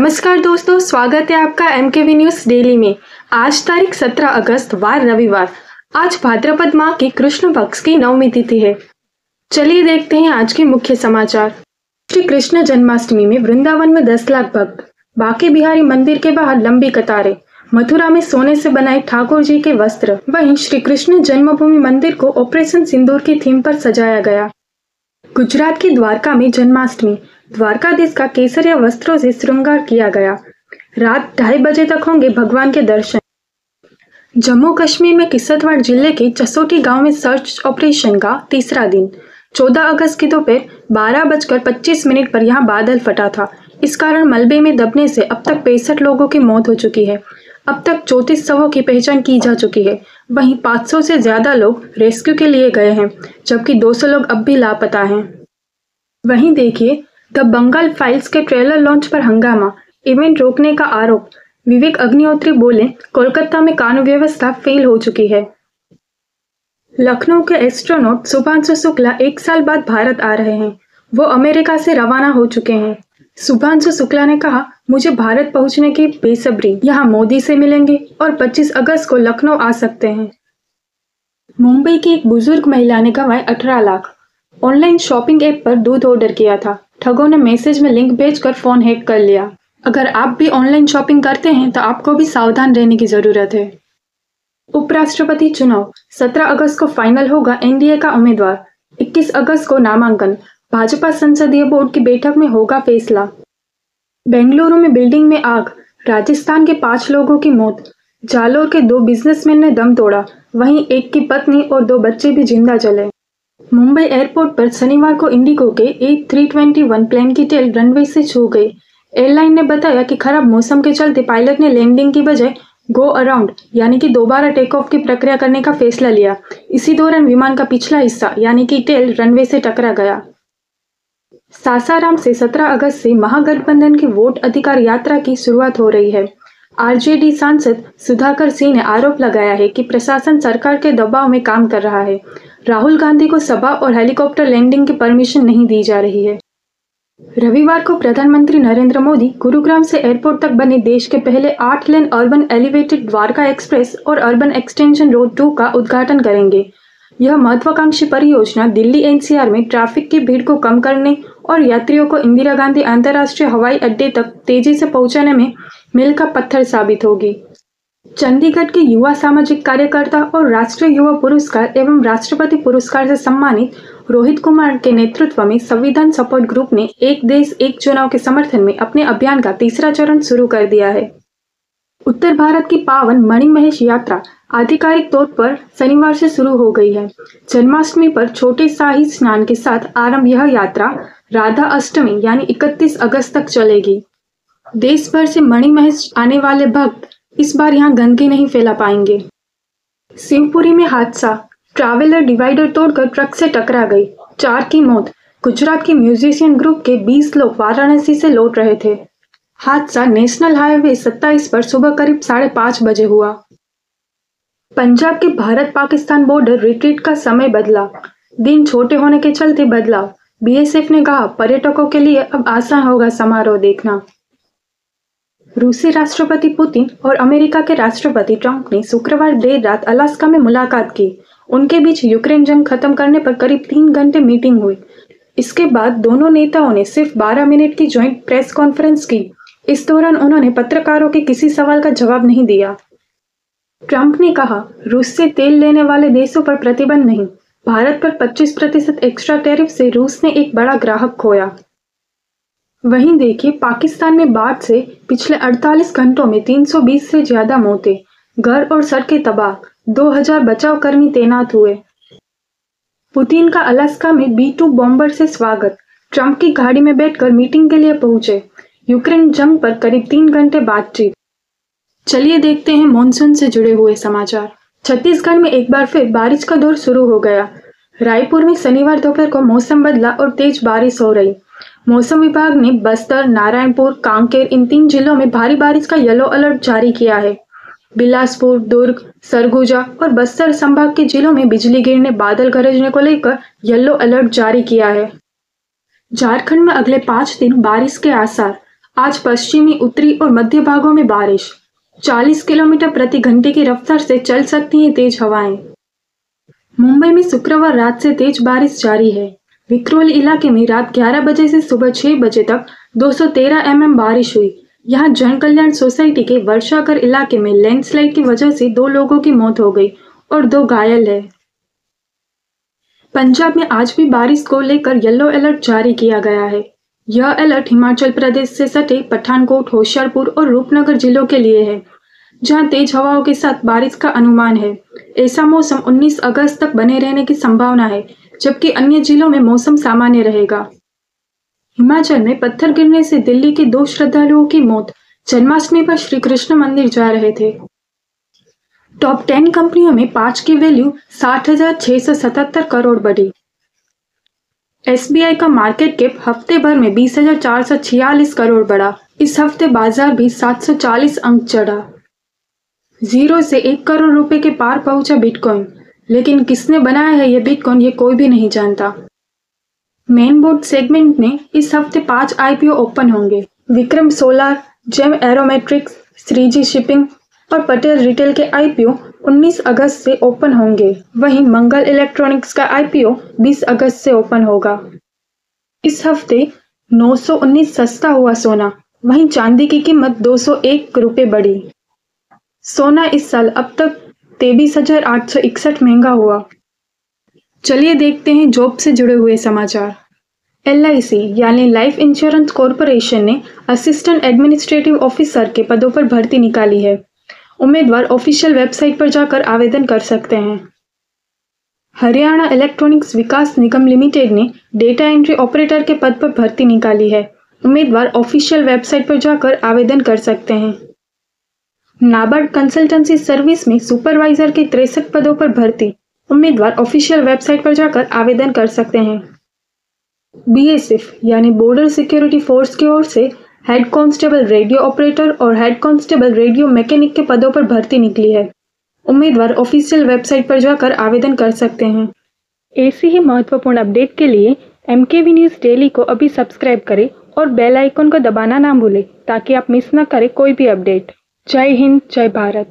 नमस्कार दोस्तों, स्वागत है आपका एमकेवी न्यूज डेली में। आज तारीख 17 अगस्त वार रविवार। आज भाद्रपद माह की कृष्ण पक्ष की नवमी तिथि है। चलिए देखते हैं आज के मुख्य समाचार। श्री कृष्ण जन्माष्टमी में वृंदावन में 10 लाख भक्त, बांके बिहारी मंदिर के बाहर लंबी कतारें, मथुरा में सोने से बनाए ठाकुर जी के वस्त्र। वहीं श्री कृष्ण जन्मभूमि मंदिर को ऑपरेशन सिंदूर की थीम पर सजाया गया। गुजरात की द्वारका में जन्माष्टमी, द्वारकाधीश का केसरिया वस्त्रों से श्रृंगार किया गया। रात 2:30 बजे तक होंगे भगवान के दर्शन। जम्मू कश्मीर में किश्तवाड़ जिले के चसोटी गांव में सर्च ऑपरेशन का तीसरा दिन 14 अगस्त की दोपहर 12:25 पर यहां बादल फटा था। इस कारण मलबे में दबने से अब तक 65 लोगों की मौत हो चुकी है। अब तक 34 शवों की पहचान की जा चुकी है। वहीं 500 से ज्यादा लोग रेस्क्यू के लिए गए हैं, जबकि 200 लोग अब भी लापता हैं। वहीं देखिए, द बंगाल फाइल्स के ट्रेलर लॉन्च पर हंगामा, इवेंट रोकने का आरोप। विवेक अग्निहोत्री बोले, कोलकाता में कानून व्यवस्था फेल हो चुकी है। लखनऊ के एस्ट्रोनॉट शुभांशु शुक्ला 1 साल बाद भारत आ रहे हैं। वो अमेरिका से रवाना हो चुके हैं। शुभांशु शुक्ला ने कहा, मुझे भारत पहुंचने की बेसब्री, यहाँ मोदी से मिलेंगे और 25 अगस्त को लखनऊ आ सकते हैं। मुंबई की एक बुजुर्ग महिला ने गंवाए 18 लाख। ऑनलाइन शॉपिंग ऐप पर दूध ऑर्डर किया था। ठगों ने मैसेज में लिंक भेजकर फोन हैक कर लिया। अगर आप भी ऑनलाइन शॉपिंग करते हैं तो आपको भी सावधान रहने की जरूरत है। उपराष्ट्रपति चुनाव 17 अगस्त को फाइनल होगा एनडीए का उम्मीदवार। 21 अगस्त को नामांकन। भाजपा संसदीय बोर्ड की बैठक में होगा फैसला। बेंगलुरु में बिल्डिंग में आग, राजस्थान के 5 लोगों की मौत। जालोर के 2 बिजनेसमैन ने दम तोड़ा, वहीं एक की पत्नी और 2 बच्चे भी जिंदा जले। मुंबई एयरपोर्ट पर शनिवार को इंडिगो के A321 प्लेन की टेल रनवे से छू गई। एयरलाइन ने बताया कि खराब मौसम के चलते पायलट ने लैंडिंग की बजाय गो अराउंड यानी कि दोबारा टेक ऑफ की प्रक्रिया करने का फैसला लिया। इसी दौरान विमान का पिछला हिस्सा यानी कि टेल रनवे से टकरा गया। सासाराम से 17 अगस्त से महागठबंधन की वोट अधिकार यात्रा की शुरुआत हो रही है। आरजेडी सांसद सुधाकर सिंह ने आरोप लगाया है कि प्रशासन सरकार के दबाव में काम कर रहा है। राहुल गांधी को सभा और हेलीकॉप्टर लैंडिंग की परमिशन नहीं दी जा रही है। रविवार को प्रधानमंत्री नरेंद्र मोदी गुरुग्राम से एयरपोर्ट तक बने देश के पहले 8 लेन अर्बन एलिवेटेड द्वारका एक्सप्रेस और अर्बन एक्सटेंशन रोड 2 का उद्घाटन करेंगे। यह महत्वाकांक्षी परियोजना दिल्ली एनसीआर में ट्रैफिक की भीड़ को कम करने और यात्रियों को इंदिरा गांधी अंतर्राष्ट्रीय हवाई अड्डे तक तेजी से पहुंचाने में मील का पत्थर साबित होगी। चंडीगढ़ के युवा सामाजिक कार्यकर्ता और राष्ट्रीय युवा पुरस्कार एवं राष्ट्रपति पुरस्कार से सम्मानित रोहित कुमार के नेतृत्व में संविधान सपोर्ट ग्रुप ने एक देश एक चुनाव के समर्थन में अपने अभियान का तीसरा चरण शुरू कर दिया है। उत्तर भारत की पावन मणिमहेश यात्रा आधिकारिक तौर पर शनिवार से शुरू हो गई है। जन्माष्टमी पर छोटे शाही स्नान के साथ आरंभ यह यात्रा राधा अष्टमी यानी 31 अगस्त तक चलेगी। देश भर से मणिमहेश आने वाले भक्त इस बार यहां गंदगी नहीं फैला पाएंगे। शिवपुरी में हादसा, ट्रैवलर डिवाइडर तोड़कर ट्रक से टकरा गई, 4 की मौत। गुजरात के म्यूजिशियन ग्रुप के 20 लोग वाराणसी से लौट रहे थे। हादसा नेशनल हाईवे 27 पर सुबह करीब 5:30 बजे हुआ। पंजाब के भारत पाकिस्तान बॉर्डर रिट्रीट का समय बदला, दिन छोटे होने के चलते बदलाव। बीएसएफ ने कहा, पर्यटकों के लिए अब आसान होगा समारोह देखना। रूसी राष्ट्रपति पुतिन और अमेरिका के राष्ट्रपति ट्रंप ने शुक्रवार देर रात अलास्का में मुलाकात की। उनके बीच यूक्रेन जंग खत्म करने पर करीब 3 घंटे मीटिंग हुई। इसके बाद दोनों नेताओं ने सिर्फ 12 मिनट की ज्वाइंट प्रेस कॉन्फ्रेंस की। इस दौरान उन्होंने पत्रकारों के किसी सवाल का जवाब नहीं दिया। ट्रंप ने कहा, रूस से तेल लेने वाले देशों पर प्रतिबंध नहीं। भारत पर 25% एक्स्ट्रा टैरिफ से रूस ने एक बड़ा ग्राहक खोया। वहीं देखिए, पाकिस्तान में बाढ़ से पिछले 48 घंटों में 320 से ज्यादा मौतें, घर और सड़कें तबाह, 2000 बचाव कर्मी तैनात हुए। पुतिन का अलास्का में B-2 बॉम्बर से स्वागत, ट्रंप की गाड़ी में बैठकर मीटिंग के लिए पहुंचे। यूक्रेन जंग पर करीब 3 घंटे बातचीत। चलिए देखते हैं मॉनसून से जुड़े हुए समाचार। छत्तीसगढ़ में एक बार फिर बारिश का दौर शुरू हो गया। रायपुर में शनिवार दोपहर को मौसम बदला और तेज बारिश हो रही। मौसम विभाग ने बस्तर, नारायणपुर, कांकेर इन 3 जिलों में भारी बारिश का येलो अलर्ट जारी किया है। बिलासपुर, दुर्ग, सरगुजा और बस्तर संभाग के जिलों में बिजली गिरने, बादल गरजने को लेकर येलो अलर्ट जारी किया है। झारखंड में अगले 5 दिन बारिश के आसार। आज पश्चिमी, उत्तरी और मध्य भागों में बारिश। 40 किलोमीटर प्रति घंटे की रफ्तार से चल सकती हैं तेज हवाएं। मुंबई में शुक्रवार रात से तेज बारिश जारी है। विक्रोली इलाके में रात 11 बजे से सुबह 6 बजे तक 213 mm बारिश हुई। यहाँ जन कल्याण सोसाइटी के वर्षाकर इलाके में लैंडस्लाइड की वजह से 2 लोगों की मौत हो गई और 2 घायल है। पंजाब में आज भी बारिश को लेकर येलो अलर्ट जारी किया गया है। यह अलर्ट हिमाचल प्रदेश से सटे पठानकोट, होशियारपुर और रूपनगर जिलों के लिए है, जहां तेज हवाओं के साथ बारिश का अनुमान है। ऐसा मौसम 19 अगस्त तक बने रहने की संभावना है, जबकि अन्य जिलों में मौसम सामान्य रहेगा। हिमाचल में पत्थर गिरने से दिल्ली के 2 श्रद्धालुओं की मौत। जन्माष्टमी पर श्री कृष्ण मंदिर जा रहे थे। टॉप 10 कंपनियों में 5 की वैल्यू 60,677 करोड़ बढ़ी। एसबीआई का मार्केट कैप हफ्ते भर में 20,446 करोड़ बढ़ा। इस हफ्ते बाजार भी 740 अंक चढ़ा। 0 से 1 करोड़ रुपए के पार पहुंचा बिटकॉइन, लेकिन किसने बनाया है ये बिटकॉइन ये कोई भी नहीं जानता। मेन बोर्ड सेगमेंट में इस हफ्ते 5 आईपीओ ओपन होंगे। Vikram solar, Gem aromatics, Shreeji shipping और पटेल रिटेल के आईपीओ 19 अगस्त से ओपन होंगे। वहीं मंगल इलेक्ट्रॉनिक्स का आईपीओ 20 अगस्त से ओपन होगा। इस हफ्ते 919 सस्ता हुआ सोना, वहीं चांदी की कीमत 201 रुपये बढ़ी। सोना इस साल अब तक 23,861 महंगा हुआ। चलिए देखते हैं जॉब से जुड़े हुए समाचार। LIC यानी लाइफ इंश्योरेंस कॉरपोरेशन ने असिस्टेंट एडमिनिस्ट्रेटिव ऑफिसर के पदों पर भर्ती निकाली है। उम्मीदवार ऑफिशियल वेबसाइट पर जाकर आवेदन कर सकते हैं। हरियाणा इलेक्ट्रॉनिक्स विकास निगम लिमिटेड ने डेटा एंट्री ऑपरेटर के पद पर भर्ती निकाली है। उम्मीदवार ऑफिशियल वेबसाइट पर जाकर आवेदन कर सकते हैं। नाबार्ड कंसल्टेंसी सर्विस में सुपरवाइजर के 63 पदों पर भर्ती। उम्मीदवार ऑफिशियल वेबसाइट पर जाकर आवेदन कर सकते हैं। BSF यानी बॉर्डर सिक्योरिटी फोर्स की ओर से हेड कांस्टेबल रेडियो ऑपरेटर और हेड कांस्टेबल रेडियो मैकेनिक के पदों पर भर्ती निकली है। उम्मीदवार ऑफिशियल वेबसाइट पर जाकर आवेदन कर सकते हैं। ऐसी ही महत्वपूर्ण अपडेट के लिए MKV न्यूज़ डेली को अभी सब्सक्राइब करें और बेल आइकन को दबाना ना भूलें, ताकि आप मिस न करें कोई भी अपडेट। जय हिंद, जय भारत।